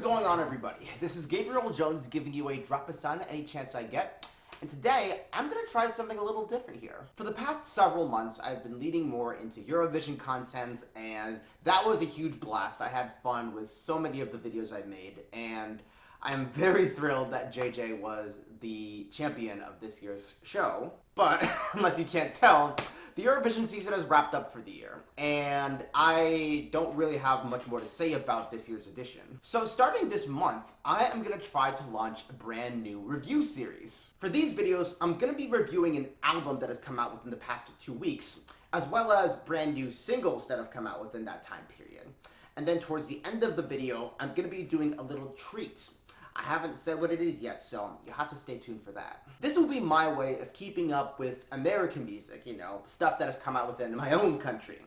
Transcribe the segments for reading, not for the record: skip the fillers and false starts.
going on, everybody? This is Gabriel Jones giving you a drop of sun any chance I get. And today, I'm going to try something a little different here. For the past several months, I've been leading more into Eurovision content, and that was a huge blast. I had fun with so many of the videos I made, and I'm very thrilled that JJ was the champion of this year's show. But, unless you can't tell, the Eurovision season has wrapped up for the year, and I don't really have much more to say about this year's edition. So starting this month, I am going to try to launch a brand new review series. For these videos, I'm going to be reviewing an album that has come out within the past 2 weeks, as well as brand new singles that have come out within that time period. And then towards the end of the video, I'm going to be doing a little treat. I haven't said what it is yet, so you'll have to stay tuned for that. This will be my way of keeping up with American music, you know, stuff that has come out within my own country.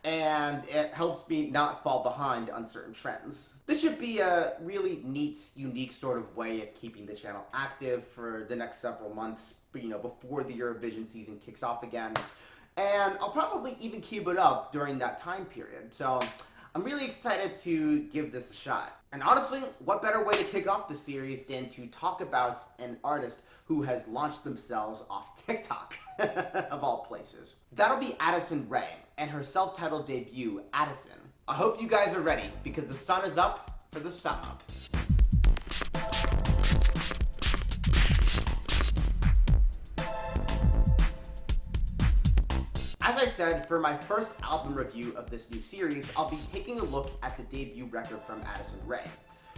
And it helps me not fall behind on certain trends. This should be a really neat, unique sort of way of keeping the channel active for the next several months, you know, before the Eurovision season kicks off again. And I'll probably even keep it up during that time period. So I'm really excited to give this a shot. And honestly, what better way to kick off the series than to talk about an artist who has launched themselves off TikTok, of all places. That'll be Addison Rae and her self-titled debut, Addison. I hope you guys are ready, because the sun is up for the sum up. As I said, for my first album review of this new series, I'll be taking a look at the debut record from Addison Rae.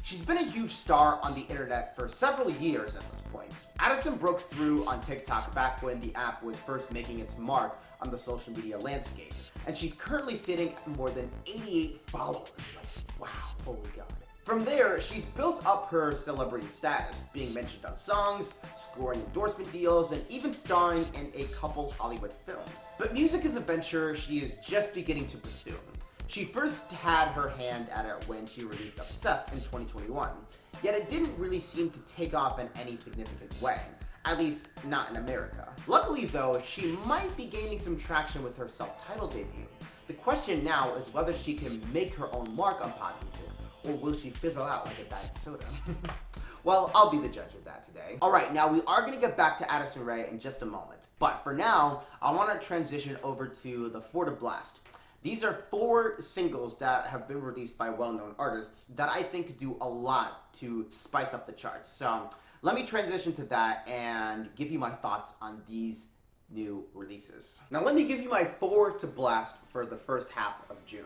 She's been a huge star on the internet for several years at this point. Addison broke through on TikTok back when the app was first making its mark on the social media landscape, and she's currently sitting at more than 88 followers. Like, wow, holy God. From there, she's built up her celebrity status, being mentioned on songs, scoring endorsement deals, and even starring in a couple Hollywood films. But music is a venture she is just beginning to pursue. She first had her hand at it when she released Obsessed in 2021, yet it didn't really seem to take off in any significant way, at least not in America. Luckily though, she might be gaining some traction with her self-titled debut. The question now is whether she can make her own mark on pop music, or will she fizzle out like a diet soda? Well, I'll be the judge of that today. Alright, now we are going to get back to Addison Rae in just a moment. But for now, I want to transition over to the Four to Blast. These are 4 singles that have been released by well-known artists that I think do a lot to spice up the charts. So let me transition to that and give you my thoughts on these new releases. Now let me give you my 4 to Blast for the first half of June.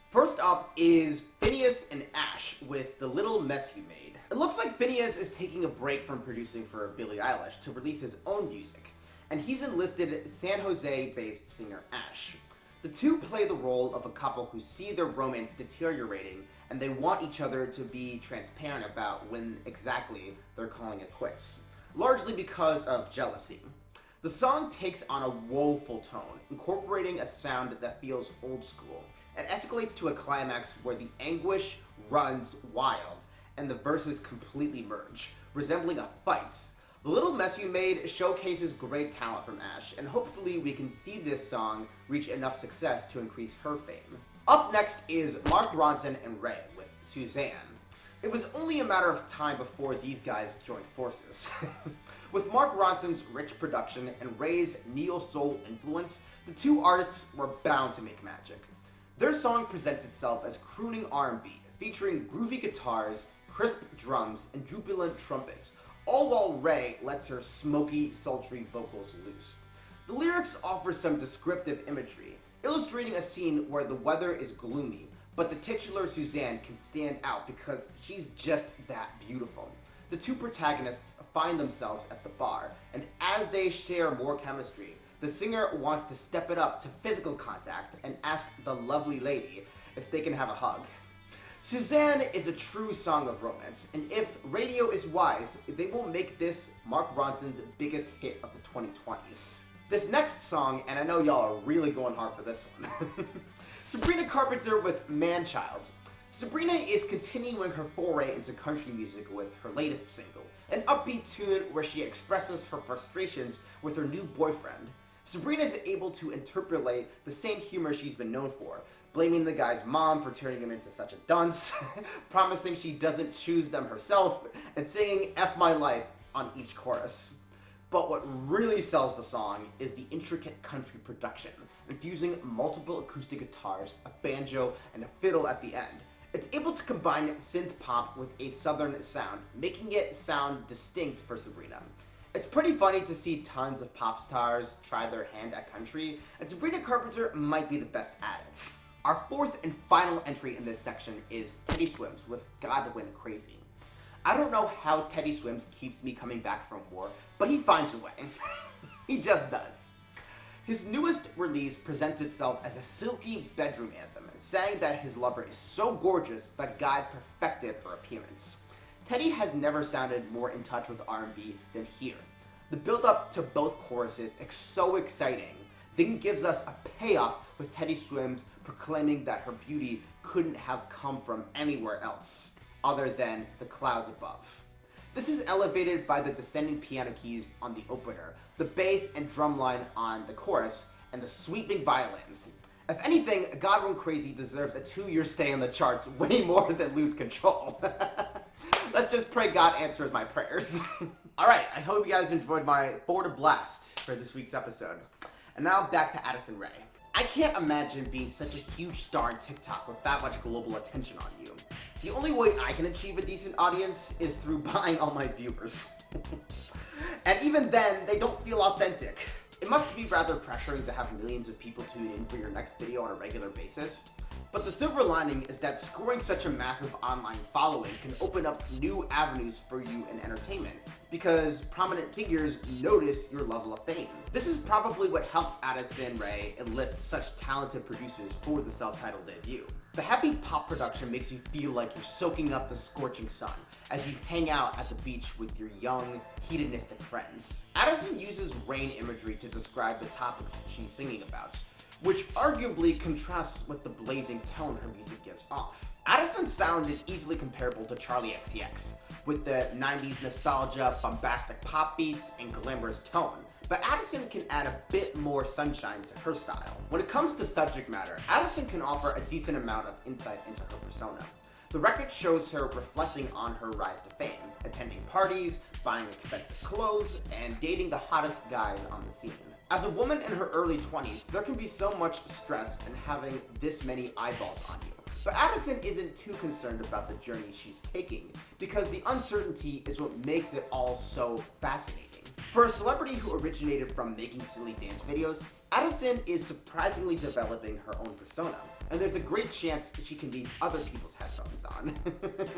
First up is FINNEAS and Ashe with The Little Mess You Made. It looks like FINNEAS is taking a break from producing for Billie Eilish to release his own music, and he's enlisted San Jose-based singer Ashe. The two play the role of a couple who see their romance deteriorating, and they want each other to be transparent about when exactly they're calling it quits, largely because of jealousy. The song takes on a woeful tone, incorporating a sound that feels old school. It escalates to a climax where the anguish runs wild and the verses completely merge, resembling a fight. The Little Mess You Made showcases great talent from Ashe, and hopefully we can see this song reach enough success to increase her fame. Up next is Mark Ronson and RAYE with Suzanne. It was only a matter of time before these guys joined forces. With Mark Ronson's rich production and RAYE's neo-soul influence, the two artists were bound to make magic. Their song presents itself as crooning R&B, featuring groovy guitars, crisp drums, and jubilant trumpets, all while RAYE lets her smoky, sultry vocals loose. The lyrics offer some descriptive imagery, illustrating a scene where the weather is gloomy, but the titular Suzanne can stand out because she's just that beautiful. The two protagonists find themselves at the bar, and as they share more chemistry, the singer wants to step it up to physical contact and ask the lovely lady if they can have a hug. Suzanne is a true song of romance, and if radio is wise, they will make this Mark Ronson's biggest hit of the 2020s. This next song, and I know y'all are really going hard for this one, Sabrina Carpenter with Man-Child. Sabrina is continuing her foray into country music with her latest single, an upbeat tune where she expresses her frustrations with her new boyfriend. Sabrina is able to interpolate the same humor she's been known for, blaming the guy's mom for turning him into such a dunce, promising she doesn't choose them herself, and singing F My Life on each chorus. But what really sells the song is the intricate country production, infusing multiple acoustic guitars, a banjo, and a fiddle at the end. It's able to combine synth pop with a southern sound, making it sound distinct for Sabrina. It's pretty funny to see tons of pop stars try their hand at country, and Sabrina Carpenter might be the best at it. Our fourth and final entry in this section is Teddy Swims with God Went Crazy. I don't know how Teddy Swims keeps me coming back from war, but he finds a way. He just does. His newest release presents itself as a silky bedroom anthem, saying that his lover is so gorgeous that God perfected her appearance. Teddy has never sounded more in touch with R&B than here. The build-up to both choruses is so exciting, then gives us a payoff with Teddy Swims proclaiming that her beauty couldn't have come from anywhere else other than the clouds above. This is elevated by the descending piano keys on the opener, the bass and drum line on the chorus, and the sweeping violins. If anything, God Went Crazy deserves a 2-year stay on the charts way more than Lose Control. Let's just pray God answers my prayers. Alright, I hope you guys enjoyed my Florida Blast for this week's episode. And now back to Addison Rae. I can't imagine being such a huge star on TikTok with that much global attention on you. The only way I can achieve a decent audience is through buying all my viewers. And even then, they don't feel authentic. It must be rather pressuring to have millions of people tune in for your next video on a regular basis. But the silver lining is that scoring such a massive online following can open up new avenues for you in entertainment, because prominent figures notice your level of fame. This is probably what helped Addison Rae enlist such talented producers for the self-titled debut. The heavy pop production makes you feel like you're soaking up the scorching sun as you hang out at the beach with your young, hedonistic friends. Addison uses rain imagery to describe the topics she's singing about, which arguably contrasts with the blazing tone her music gives off. Addison's sound is easily comparable to Charli XCX, with the 90s nostalgia, bombastic pop beats, and glamorous tone. But Addison can add a bit more sunshine to her style. When it comes to subject matter, Addison can offer a decent amount of insight into her persona. The record shows her reflecting on her rise to fame, attending parties, buying expensive clothes, and dating the hottest guys on the scene. As a woman in her early 20s, there can be so much stress in having this many eyeballs on you. But Addison isn't too concerned about the journey she's taking, because the uncertainty is what makes it all so fascinating. For a celebrity who originated from making silly dance videos, Addison is surprisingly developing her own persona, and there's a great chance she can leave other people's headphones on.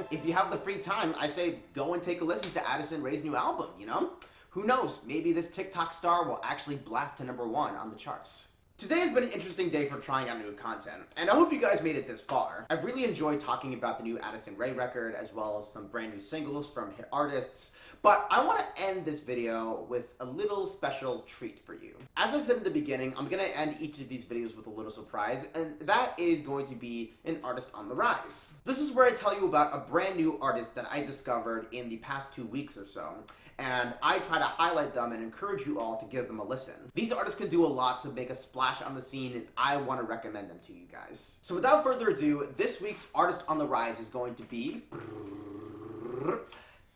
If you have the free time, I say go and take a listen to Addison Rae's new album, you know? Who knows, maybe this TikTok star will actually blast to #1 on the charts. Today has been an interesting day for trying out new content, and I hope you guys made it this far. I've really enjoyed talking about the new Addison Rae record, as well as some brand new singles from hit artists, but I want to end this video with a little special treat for you. As I said in the beginning, I'm going to end each of these videos with a little surprise, and that is going to be an artist on the rise. This is where I tell you about a brand new artist that I discovered in the past 2 weeks or so, and I try to highlight them and encourage you all to give them a listen. These artists can do a lot to make a splash on the scene, and I want to recommend them to you guys. So without further ado, this week's artist on the rise is going to be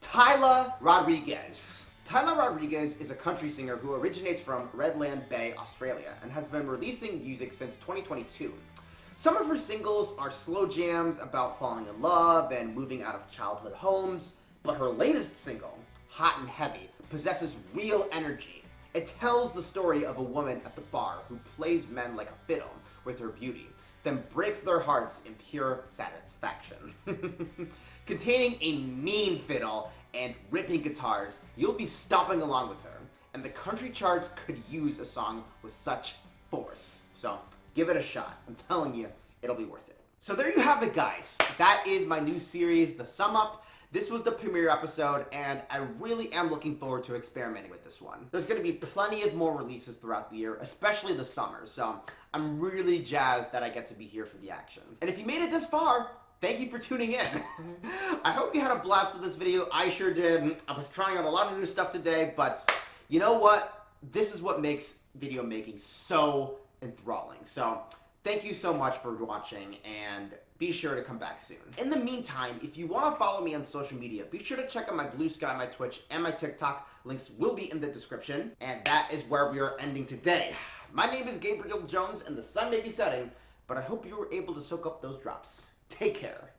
Tyla Rodriguez. Tyla Rodriguez is a country singer who originates from Redland Bay, Australia, and has been releasing music since 2022. Some of her singles are slow jams about falling in love and moving out of childhood homes, but her latest single, Hot and Heavy, possesses real energy. It tells the story of a woman at the bar who plays men like a fiddle with her beauty, then breaks their hearts in pure satisfaction. Containing a mean fiddle and ripping guitars, you'll be stomping along with her, and the country charts could use a song with such force. So give it a shot. I'm telling you, it'll be worth it. So there you have it, guys. That is my new series, The Sum Up. This was the premiere episode, and I really am looking forward to experimenting with this one. There's going to be plenty of more releases throughout the year, especially the summer, so I'm really jazzed that I get to be here for the action. And if you made it this far, thank you for tuning in. I hope you had a blast with this video. I sure did. I was trying out a lot of new stuff today, but you know what? This is what makes video making so enthralling. So Thank you so much for watching, and be sure to come back soon. In the meantime, if you want to follow me on social media, be sure to check out my Blue Sky, my Twitch, and my TikTok. Links will be in the description. And that is where we are ending today. My name is Gabriel Jones, and the sun may be setting, but I hope you were able to soak up those drops. Take care.